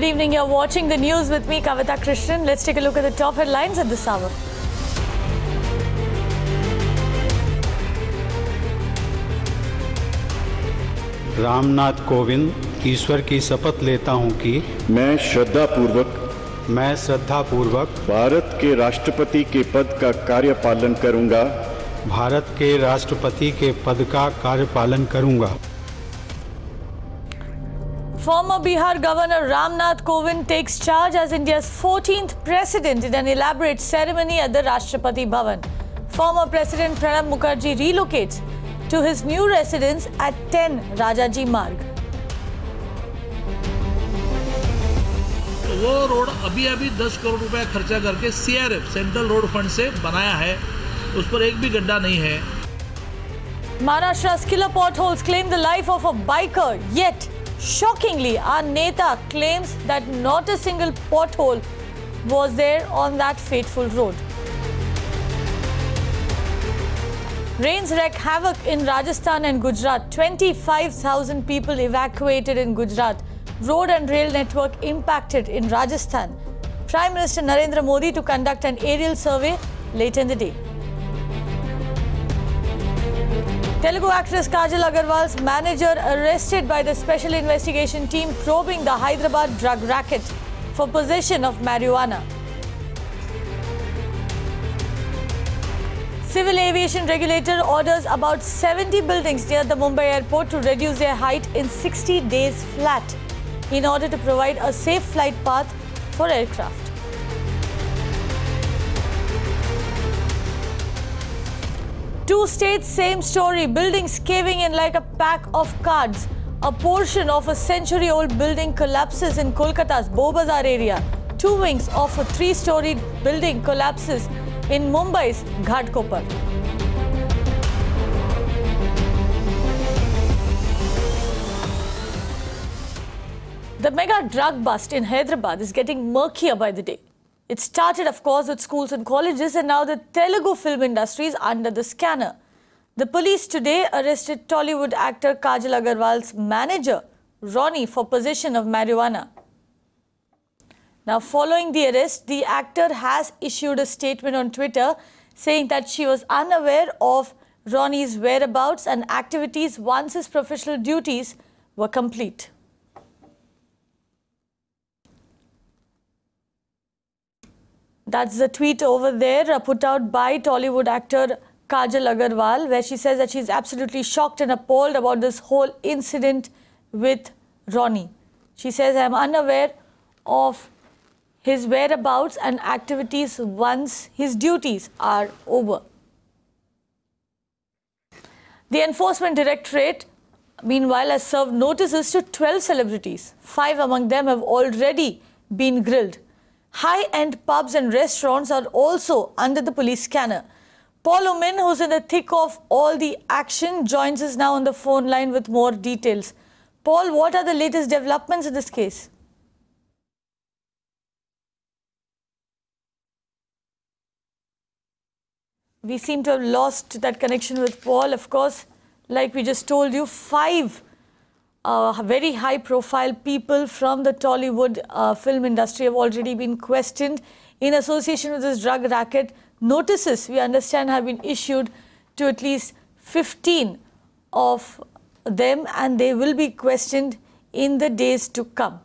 evening. You're watching the news with me, Kavita Krishnan. Let's take a look at the top headlines at this hour. Ramnath Kovind ईश्वर की शपथ लेता हूं कि मैं श्रद्धापूर्वक भारत के राष्ट्रपति के पद का कार्यपालन करूंगा। Former Bihar Governor Ramnath Kovind takes charge as India's 14th president in an elaborate ceremony at the Rashtrapati Bhavan. Former President Pranab Mukherjee relocates to his new residence at 10 Rajaji Marg. वो road अभी 10 करोड़ रुपए खर्चा करके CRF central road fund से बनाया है, उस पर एक भी गड्ढा नहीं है। Maharashtra's killer potholes claim the life of a biker, yet shockingly our Neta claims that not a single pothole was there on that fateful road. Rains wreak havoc in Rajasthan and Gujarat. 25,000 people evacuated in Gujarat. Road and rail network impacted in Rajasthan. Prime Minister Narendra Modi to conduct an aerial survey late in the day. Telugu actress Kajal Agarwal's manager arrested by the special investigation team probing the Hyderabad drug racket for possession of marijuana. Civil aviation regulator orders about 70 buildings near the Mumbai airport to reduce their height in 60 days flat in order to provide a safe flight path for aircraft. Two states, same story. Buildings caving in like a pack of cards. A portion of a century-old building collapses in Kolkata's Bowbazar area. Two wings of a 3-storied building collapses in Mumbai's Ghatkopar. The mega drug bust in Hyderabad is getting murkier by the day. It started, of course, with schools and colleges, and now the Telugu film industry is under the scanner. The police today arrested Tollywood actor Kajal Agarwal's manager, Ronnie, for possession of marijuana. Now, following the arrest, the actor has issued a statement on Twitter saying that she was unaware of Ronnie's whereabouts and activities once his professional duties were complete. That's the tweet over there put out by Tollywood actor Kajal Agarwal, where she says that she's absolutely shocked and appalled about this whole incident with Ronnie. She says, I'm unaware of his whereabouts and activities once his duties are over. The Enforcement Directorate, meanwhile, has served notices to 12 celebrities. 5 among them have already been grilled. High-end pubs and restaurants are also under the police scanner. Paul Omin, who's in the thick of all the action, joins us now on the phone line with more details. Paul, what are the latest developments in this case? We seem to have lost that connection with Paul. Of course, like we just told you, 5 very high-profile people from the Tollywood film industry have already been questioned in association with this drug racket. Notices, we understand, have been issued to at least 15 of them, and they will be questioned in the days to come.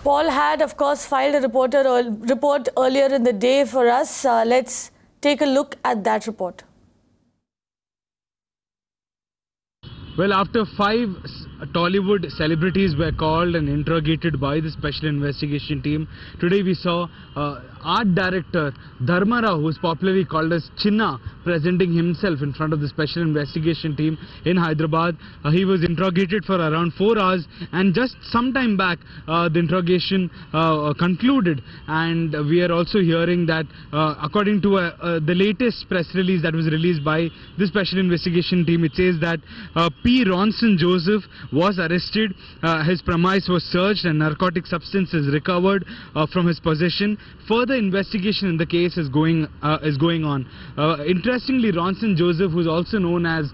Paul had, of course, filed a report earlier in the day for us. Let's take a look at that report. Well, after 5 Tollywood celebrities were called and interrogated by the special investigation team, today we saw art director Dharma Rao, who is popularly called as Chinna, presenting himself in front of the special investigation team in Hyderabad. He was interrogated for around 4 hours, and just some time back the interrogation concluded, and we are also hearing that according to the latest press release that was released by the special investigation team, it says that P. Ronson Joseph was arrested. His premise was searched and narcotic substances recovered from his possession. Further investigation in the case is going on. Interestingly, Ronson Joseph, who is also known as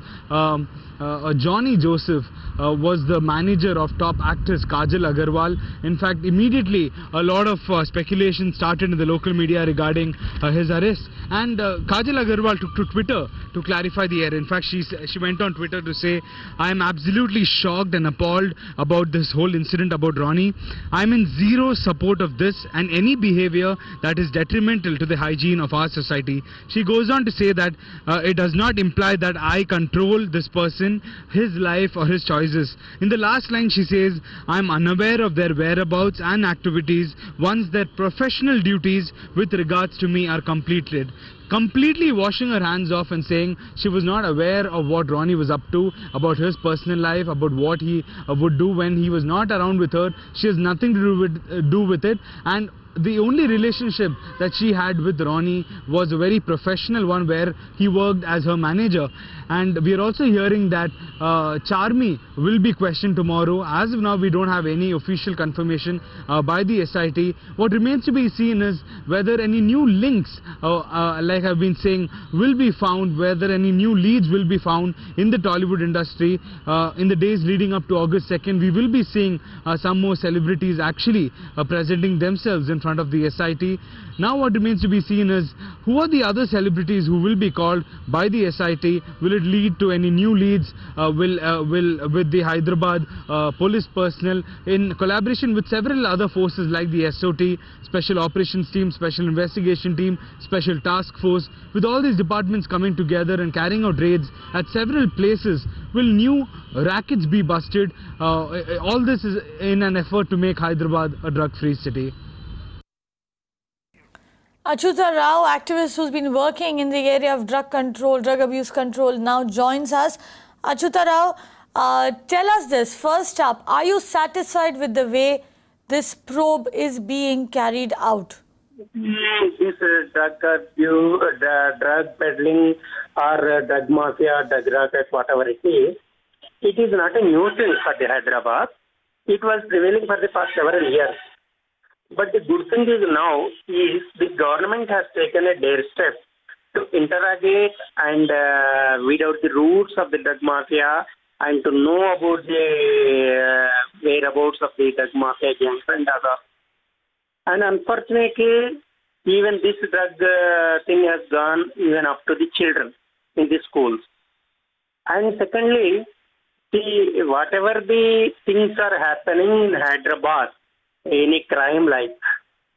Johnny Joseph, was the manager of top actress Kajal Agarwal. In fact, immediately a lot of speculation started in the local media regarding his arrest, and Kajal Agarwal took to Twitter to clarify the error. In fact, she went on Twitter to say, "I am absolutely shocked and appalled about this whole incident about Ronnie. I am in zero support of this and any behavior that is detrimental to the hygiene of our society." She goes on to say that it does not imply that I control this person, his life or his choices. In the last line she says, "I am unaware of their whereabouts and activities once their professional duties with regards to me are completed." Completely washing her hands off and saying she was not aware of what Ronnie was up to, about his personal life, about what he would do when he was not around with her. She has nothing to do with it, and the only relationship that she had with Ronnie was a very professional one where he worked as her manager. And we are also hearing that Charmi will be questioned tomorrow. As of now, we don't have any official confirmation by the SIT. What remains to be seen is whether any new links, like I've been saying, will be found, whether any new leads will be found in the Tollywood industry. In the days leading up to August 2nd, we will be seeing some more celebrities actually presenting themselves in front of the SIT. Now what remains to be seen is who are the other celebrities who will be called by the SIT. Will it lead to any new leads? With the Hyderabad police personnel in collaboration with several other forces like the SOT, Special Operations Team, Special Investigation Team, Special Task Force, with all these departments coming together and carrying out raids at several places, will new rackets be busted? All this is in an effort to make Hyderabad a drug-free city. Achyuta Rao, activist who's been working in the area of drug control, drug abuse control, now joins us. Achyuta Rao, tell us this. First up, are you satisfied with the way this probe is being carried out? This drug abuse, drug peddling or drug mafia, drug racket, whatever it is not a new thing for the Hyderabad. It was prevailing for the past several years. But the good thing is now is the government has taken a dare step to interrogate and weed out the roots of the drug mafia and to know about the whereabouts of the drug mafia gangs and other. And unfortunately, even this drug thing has gone even up to the children in the schools. And secondly, whatever the things are happening in Hyderabad, any crime like,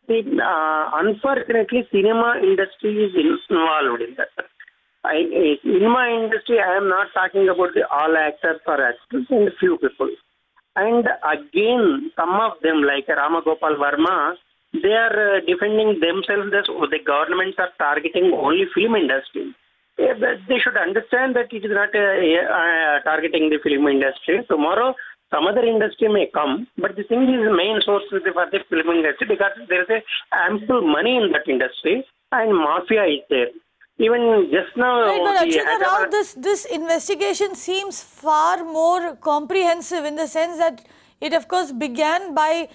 unfortunately, cinema industry is involved in that. In my industry, I am not talking about all actors or actors and few people. And again, some of them, like Rama Gopal Verma, they are defending themselves as the governments are targeting only film industry. They should understand that it is not targeting the film industry. Tomorrow, some other industry may come, but the thing is main source for the film industry because there is ample money in that industry and mafia is there. Even just now, right, but Achyuta Rao, this investigation seems far more comprehensive in the sense that it, of course, began by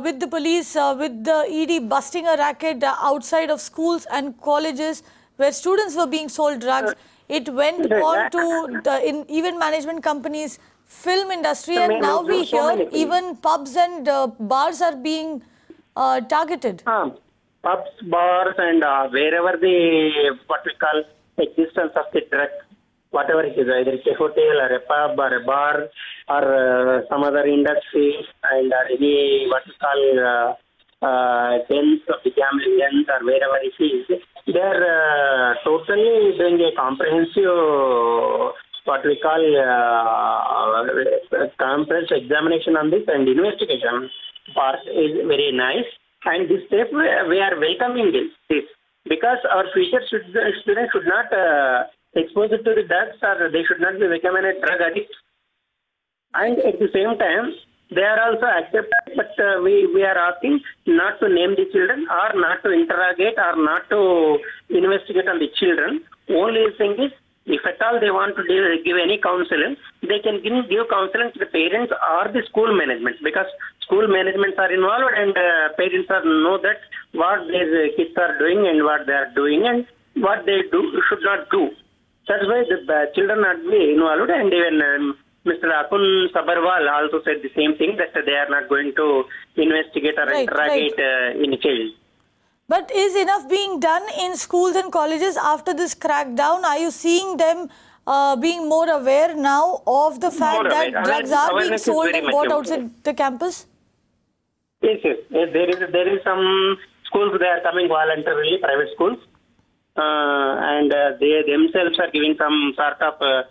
with the police, with the ED busting a racket outside of schools and colleges where students were being sold drugs. It went on to the event management companies, film industry, and now we hear even pubs and bars are being targeted. Pubs, bars, and wherever the what we call existence of the drug, whatever it is, either it's a hotel or a pub or a bar or some other industry, and any what we call dens of the gambling dens or wherever it is, they are totally doing a comprehensive what we call comprehensive examination on this, and investigation part is very nice. And this step we are welcoming this because our future students should not expose it to the drugs or they should not be becoming a drug addict. And at the same time, they are also accepted, but we are asking not to name the children or not to interrogate or not to investigate on the children. Only thing is If at all they want to give any counseling, they can give counseling to the parents or the school management, because school managements are involved and parents are know that what their kids are doing and what they are doing and what they should not do. That's why the children are involved, and even Mr. Akun Sabarwal also said the same thing, that they are not going to investigate or interrogate any child. But is enough being done in schools and colleges after this crackdown? Are you seeing them being more aware now of the fact that drugs are being sold and bought outside the campus? Yes. There is some schools that are coming voluntarily, private schools, and they themselves are giving some sort of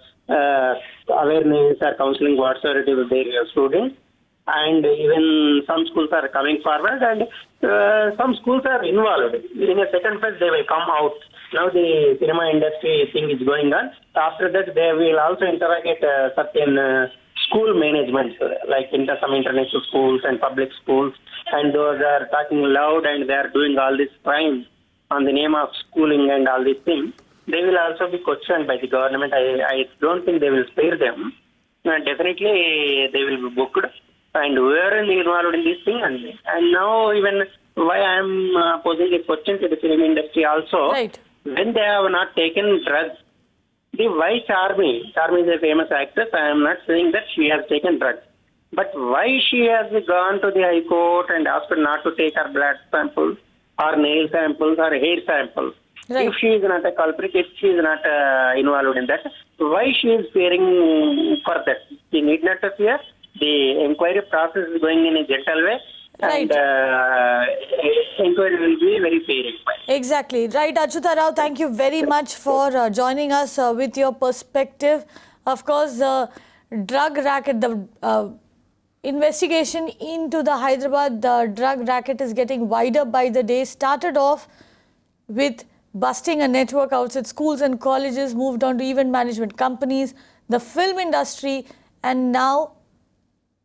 awareness or counseling whatsoever to their students. And even some schools are coming forward, and some schools are involved. In a second phase, they will come out. Now the cinema industry thing is going on. After that, they will also interrogate certain school management, like some international schools and public schools, and those are talking loud and they are doing all this crime on the name of schooling and all these things. They will also be questioned by the government. I don't think they will spare them. Definitely, they will be booked. And we are involved in this thing, and now even why I am posing a question to the film industry also, when they have not taken drugs, why Charmi is a famous actress, I am not saying that she has taken drugs, but why she has gone to the High Court and asked not to take her blood samples or nail samples or hair samples? If she is not a culprit, if she is not involved in that, why she is fearing for that? She need not to fear. The inquiry process is going in a gentle way, and inquiry will be very fair. Exactly. Right, Achyuta Rao, thank you very much for joining us with your perspective. Of course, the drug racket, the investigation into the Hyderabad drug racket is getting wider by the day. Started off with busting a network outside schools and colleges, moved on to event management companies, the film industry, and now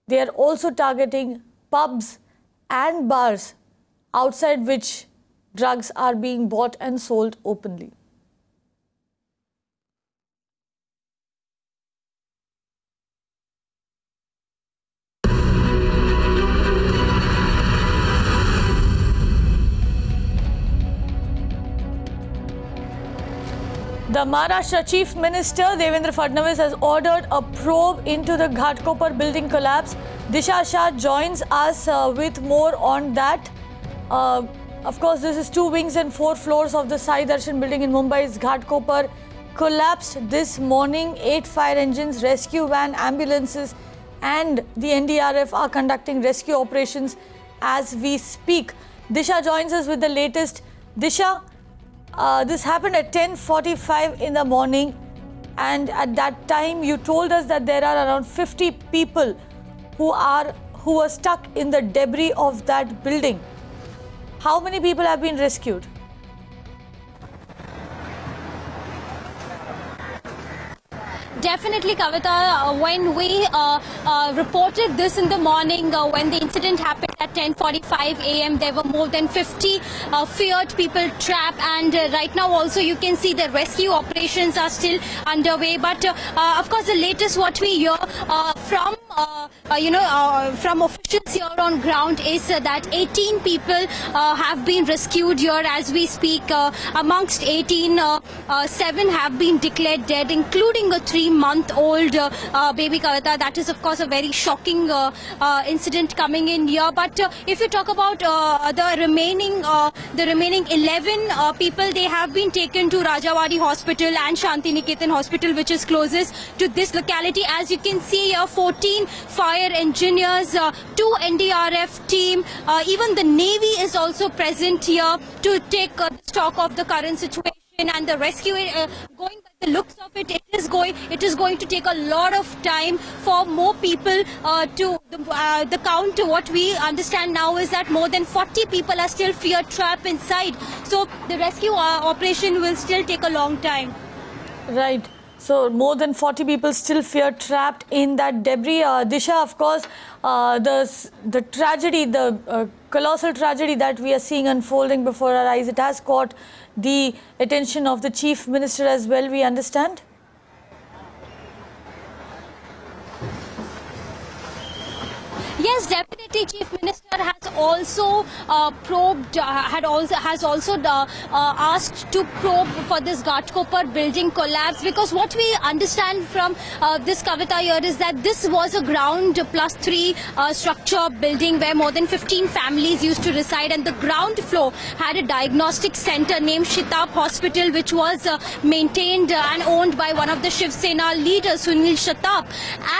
they are also targeting pubs and bars outside which drugs are being bought and sold openly. The Maharashtra Chief Minister Devendra Fadnavis has ordered a probe into the Ghatkopar building collapse. Disha Shah joins us with more on that. Of course, this is 2 wings and 4 floors of the Sai Darshan building in Mumbai's Ghatkopar collapsed this morning. 8 fire engines, rescue van, ambulances and the NDRF are conducting rescue operations as we speak. Disha joins us with the latest. Disha, this happened at 10:45 in the morning, and at that time you told us that there are around 50 people who were stuck in the debris of that building. How many people have been rescued? Definitely, Kavita, when we reported this in the morning, when the incident happened at 10:45 a.m., there were more than 50 feared people trapped, and right now also you can see the rescue operations are still underway. But of course, the latest what we hear from from officials here on ground is that 18 people have been rescued here as we speak. Amongst 18, 7 have been declared dead, including a 3-month-old baby, Kavita. That is, of course, a very shocking incident coming in here. But if you talk about the remaining 11 people, they have been taken to Rajawadi Hospital and Shantiniketan Hospital, which is closest to this locality. As you can see here, 14 fire engineers, 2 NDRF team, even the Navy is also present here to take stock of the current situation. And the rescue, going by the looks of it, it is going to take a lot of time for more people to the count. What we understand now is that more than 40 people are still trapped inside. So the rescue operation will still take a long time. Right. So more than 40 people still trapped in that debris. Disha, of course, the tragedy, the colossal tragedy that we are seeing unfolding before our eyes, it has caught the attention of the Chief Minister as well, we understand? Yes, definitely. Chief Minister has also has also asked to probe for this Ghatkopar building collapse, because what we understand from this Kavita here is that this was a ground plus 3 structure building where more than 15 families used to reside, and the ground floor had a diagnostic center named Shitab Hospital, which was maintained and owned by one of the Shiv Sena leaders, Sunil Shitab,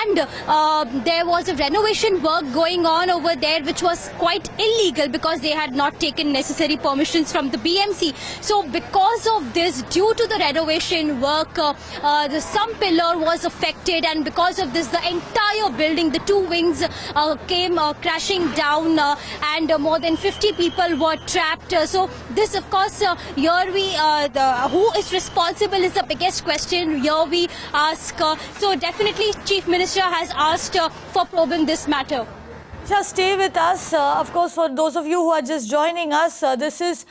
and there was a renovation work going on over there which was quite illegal because they had not taken necessary permissions from the BMC. So because of this, due to the renovation work, some pillar was affected, and because of this the entire building, the 2 wings came crashing down, and more than 50 people were trapped. So this, of course, here we who is responsible is the biggest question here we ask. So definitely Chief Minister has asked for probing this matter. Just stay with us. Of course, for those of you who are just joining us, this is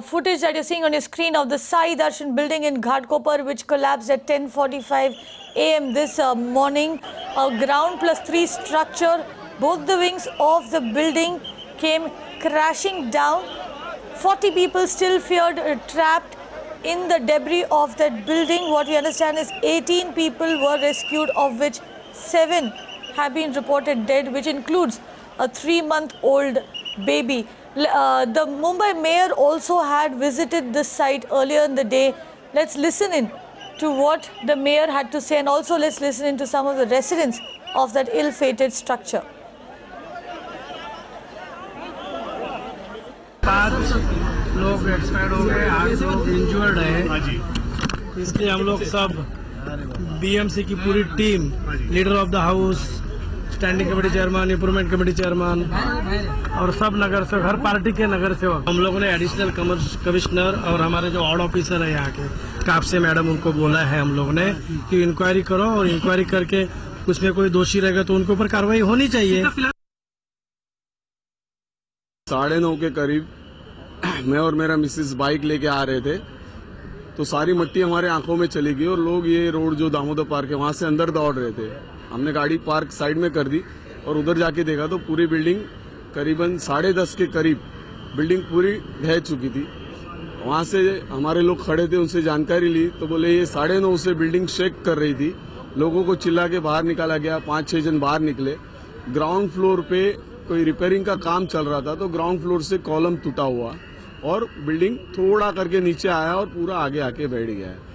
footage that you're seeing on your screen of the Sai Darshan building in Ghatkopar, which collapsed at 10:45 a.m. this morning. A ground plus 3 structure. Both the wings of the building came crashing down. 40 people still feared trapped in the debris of that building. What we understand is 18 people were rescued, of which 7 have been reported dead, which includes a 3-month-old baby. The Mumbai mayor also had visited this site earlier in the day. Let's listen in to what the mayor had to say, and also let's listen in to some of the residents of that ill-fated structure. 5 लोग expired हो गए, 8 लोग injured है, इसलिए हम लोग सब BMC की पूरी team, leader of the house, standing committee chairman, improvement committee chairman और सब नगर सेवक, हर पार्टी के नगर सेवक, हम लोगों ने एडिशनल कमिश्नर और हमारे जो वार्ड ऑफिसर है यहाँ के कापसे मैडम, उनको बोला है हम लोगों ने कि इंक्वायरी करो, और इंक्वायरी करके उसमें कोई दोषी रहेगा तो उनके ऊपर कार्रवाई होनी चाहिए। 9:30 के करीब मैं और मेरा मिसेस बाइक लेके आ रहे थे, तो सारी मट्टी हमारे आंखों में चली गई और लोग ये रोड जो दामोदर पार्क है वहां से अंदर दौड़ रहे थे। हमने गाड़ी पार्क साइड में कर दी और उधर जाके देखा तो पूरी बिल्डिंग करीबन 10:30 के करीब बिल्डिंग पूरी ढह चुकी थी। वहां से हमारे लोग खड़े थे, उनसे जानकारी ली तो बोले ये 9:30 से बिल्डिंग शेक कर रही थी। लोगों को चिल्ला के बाहर निकाला गया, 5-6 जन बाहर निकले। ग्राउंड फ्लोर पे कोई रिपेयरिंग का काम चल रहा था, तो ग्राउंड फ्लोर से कॉलम टूटा हुआ और बिल्डिंग थोड़ा करके नीचे आया और पूरा आगे आके बैठ गया है।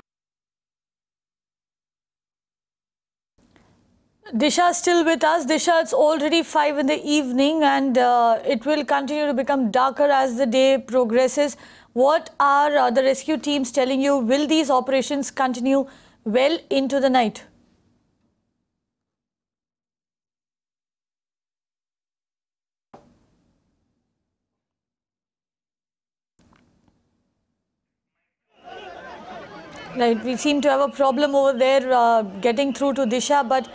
Disha is still with us. Disha, it's already 5 in the evening, and it will continue to become darker as the day progresses. What are the rescue teams telling you? Will these operations continue well into the night? Right, we seem to have a problem over there getting through to Disha, but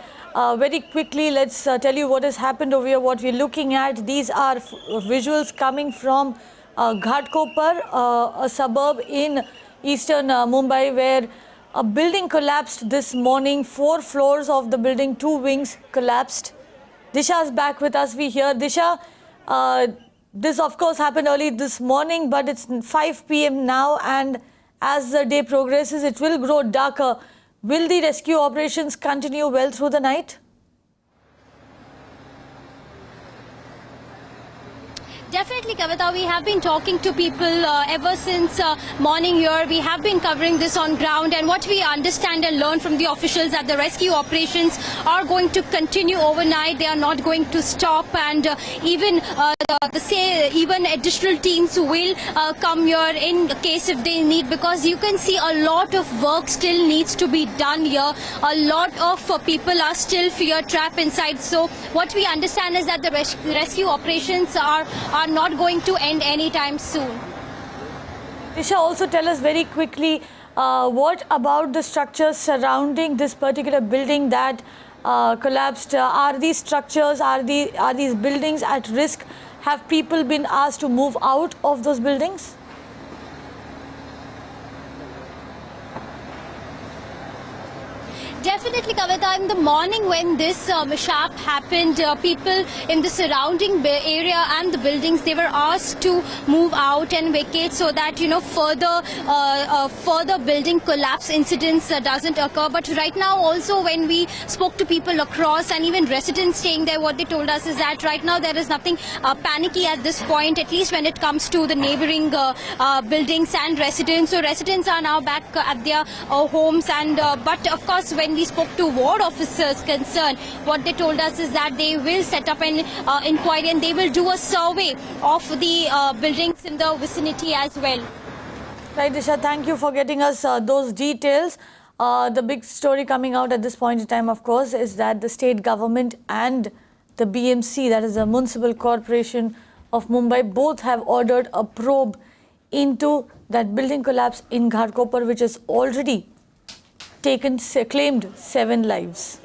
very quickly let's tell you what has happened over here, what we're looking at. These are visuals coming from Ghatkopar, a suburb in eastern Mumbai, where a building collapsed this morning. 4 floors of the building, 2 wings collapsed. Disha is back with us. We hear Disha. This of course happened early this morning, but it's 5 p.m. now, and as the day progresses, it will grow darker. Will the rescue operations continue well through the night? Definitely, Kavita. We have been talking to people ever since morning here. We have been covering this on ground, and what we understand and learn from the officials that the rescue operations are going to continue overnight. They are not going to stop, and even even additional teams will come here in case if they need, because you can see a lot of work still needs to be done here. A lot of people are still fear trapped inside. So what we understand is that the rescue operations are not going to end anytime soon. Disha, also tell us very quickly, what about the structures surrounding this particular building that collapsed? Are these structures, are these buildings at risk? Have people been asked to move out of those buildings? Definitely, Kavita. In the morning when this mishap happened, people in the surrounding area and the buildings, they were asked to move out and vacate so that, you know, further building collapse incidents doesn't occur. But right now also, when we spoke to people across and even residents staying there, what they told us is that right now there is nothing panicky at this point, at least when it comes to the neighboring buildings and residents. So residents are now back at their homes, and but of course when we spoke to ward officers concerned, what they told us is that they will set up an inquiry and they will do a survey of the buildings in the vicinity as well. Right, Disha, thank you for getting us those details. The big story coming out at this point in time, of course, is that the state government and the BMC, that is the Municipal Corporation of Mumbai, both have ordered a probe into that building collapse in Ghatkopar, which has already claimed 7 lives.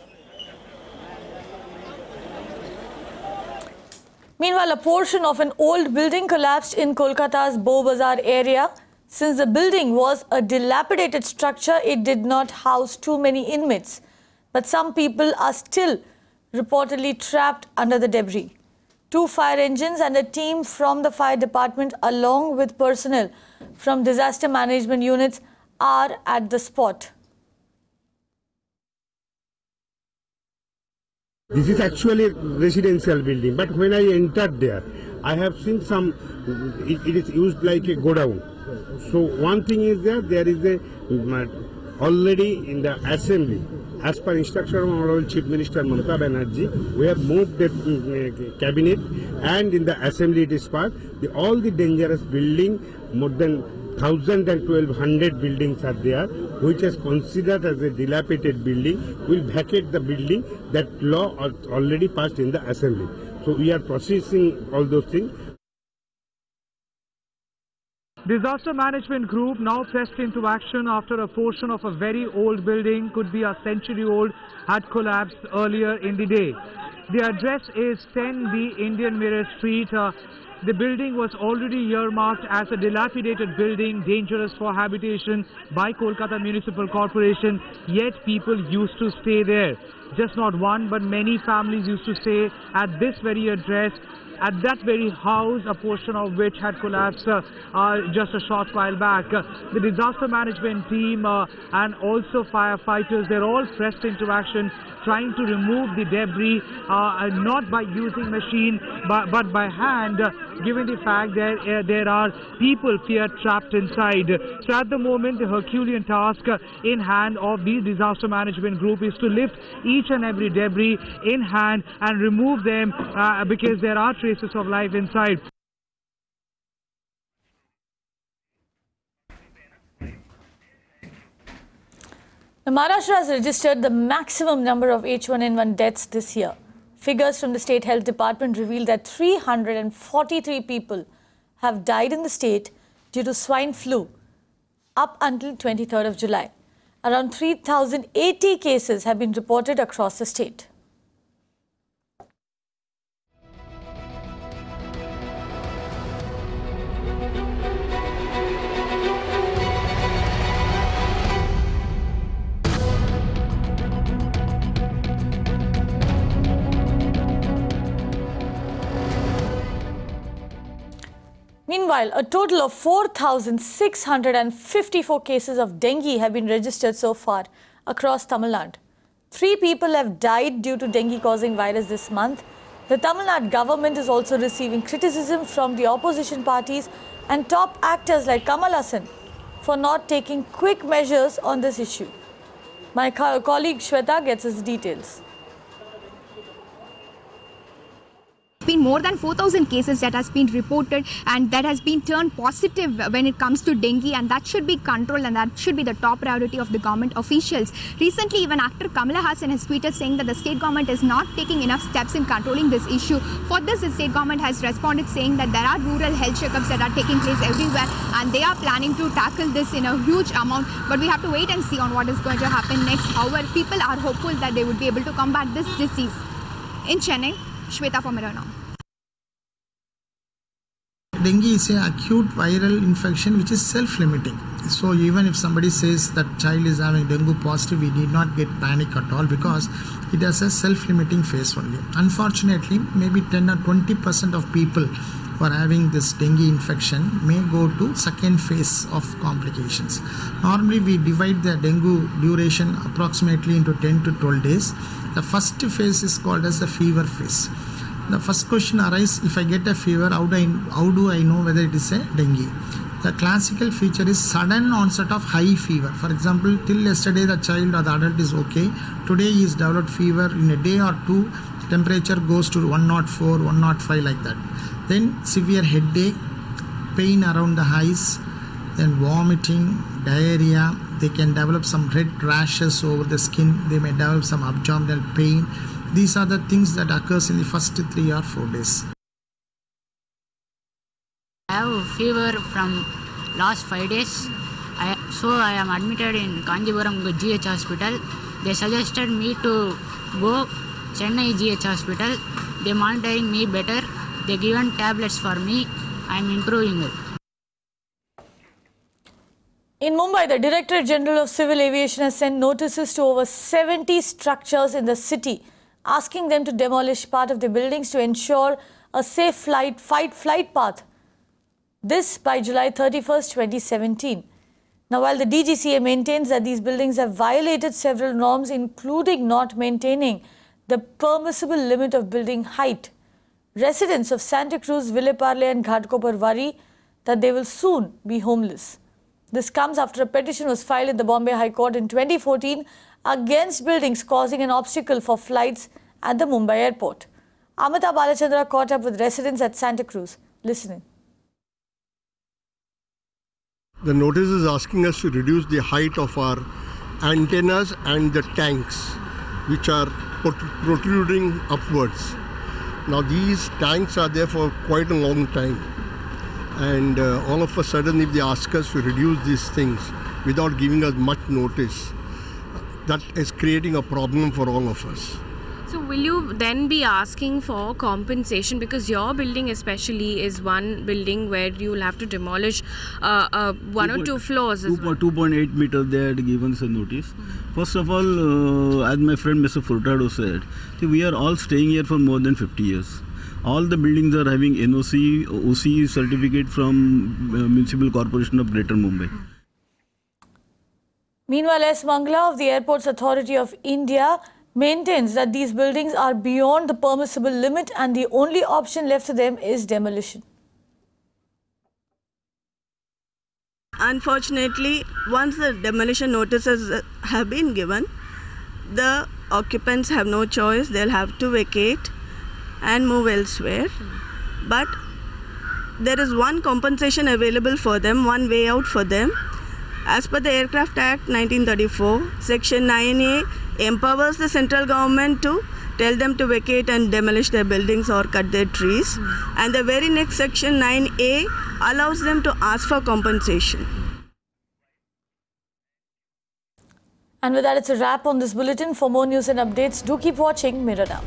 Meanwhile, a portion of an old building collapsed in Kolkata's Bow Bazaar area. Since the building was a dilapidated structure, it did not house too many inmates. But some people are still reportedly trapped under the debris. 2 fire engines and a team from the fire department, along with personnel from disaster management units, are at the spot. This is actually a residential building, but when I entered there, I have seen some, it is used like a godown. So one thing is that there is a, already in the assembly, as per instruction of Honorable Chief Minister Mamata Banerjee, we have moved the cabinet, and in the assembly it is passed. All the dangerous building, more than 1,000 and 1,200 buildings are there, which is considered as a dilapidated building, will vacate the building. That law already passed in the assembly. So we are processing all those things. Disaster Management Group now pressed into action after a portion of a very old building, could be a century old, had collapsed earlier in the day. The address is 10B Indian Mirror Street. The building was already earmarked as a dilapidated building, dangerous for habitation by Kolkata Municipal Corporation, yet people used to stay there. Just not one, but many families used to stay at this very address, at that very house, a portion of which had collapsed just a short while back. The disaster management team and also firefighters, they're all pressed into action, trying to remove the debris, not by using machine, but by hand, given the fact that there are people fear trapped inside. So at the moment, the Herculean task in hand of the disaster management group is to lift each and every debris in hand and remove them because there are traces of life inside. Maharashtra has registered the maximum number of H1N1 deaths this year. Figures from the State Health Department reveal that 343 people have died in the state due to swine flu up until 23rd of July. Around 3,080 cases have been reported across the state. Meanwhile, a total of 4,654 cases of dengue have been registered so far across Tamil Nadu. 3 people have died due to dengue-causing virus this month. The Tamil Nadu government is also receiving criticism from the opposition parties and top actors like Kamal Haasan for not taking quick measures on this issue. My colleague Shweta gets us details. Been more than 4,000 cases that has been reported, and that has been turned positive when it comes to dengue, and that should be controlled, and that should be the top priority of the government officials. Recently, even actor Kamala Haasan has tweeted saying that the state government is not taking enough steps in controlling this issue. For this, the state government has responded saying that there are rural health checkups that are taking place everywhere, and they are planning to tackle this in a huge amount. But we have to wait and see on what is going to happen next. However, people are hopeful that they would be able to combat this disease. In Chennai, Shweta for Mirror Now. Dengue is an acute viral infection which is self-limiting. So even if somebody says that child is having dengue positive, we need not get panic at all, because it has a self-limiting phase only. Unfortunately, maybe 10 or 20% of people who are having this dengue infection may go to second phase of complications. Normally we divide the dengue duration approximately into 10 to 12 days. The first phase is called as the fever phase. The first question arises, if I get a fever, how do I know whether it is a dengue? The classical feature is sudden onset of high fever. For example, till yesterday the child or the adult is okay. Today he has developed fever. In a day or two, temperature goes to 104, 105 like that. Then severe headache, pain around the eyes, then vomiting, diarrhea. They can develop some red rashes over the skin. They may develop some abdominal pain. These are the things that occurs in the first 3 or 4 days. I have fever from last 5 days. So I am admitted in Kanjipuram GH hospital. They suggested me to go Chennai GH hospital. They monitoring me better. They given tablets for me. I am improving it. In Mumbai, the Directorate General of Civil Aviation has sent notices to over 70 structures in the city, asking them to demolish part of the buildings to ensure a safe flight path. This by July 31st, 2017. Now, while the DGCA maintains that these buildings have violated several norms, including not maintaining the permissible limit of building height, residents of Santa Cruz, Villeparle and Ghatkopar worry that they will soon be homeless. This comes after a petition was filed in the Bombay High Court in 2014 against buildings causing an obstacle for flights at the Mumbai airport. Amita Balachandra caught up with residents at Santa Cruz. Listening. The notice is asking us to reduce the height of our antennas and the tanks, which are protruding upwards. Now these tanks are there for quite a long time. And all of a sudden, if they ask us to reduce these things without giving us much notice, that is creating a problem for all of us. So will you then be asking for compensation, because your building especially is one building where you will have to demolish one or two floors as well? 2.8 meters they had given us a notice. First of all, as my friend Mr. Furtado said, we are all staying here for more than 50 years. All the buildings are having NOC, OC certificate from Municipal Corporation of Greater Mumbai. Meanwhile, S. Mangla of the Airports Authority of India maintains that these buildings are beyond the permissible limit and the only option left to them is demolition. Unfortunately, once the demolition notices have been given, the occupants have no choice. They'll have to vacate and move elsewhere. But there is one compensation available for them, one way out for them. As per the Aircraft Act 1934, Section 9A empowers the central government to tell them to vacate and demolish their buildings or cut their trees. And the very next Section 9A allows them to ask for compensation. And with that, it's a wrap on this bulletin. For more news and updates, do keep watching Mirror Now.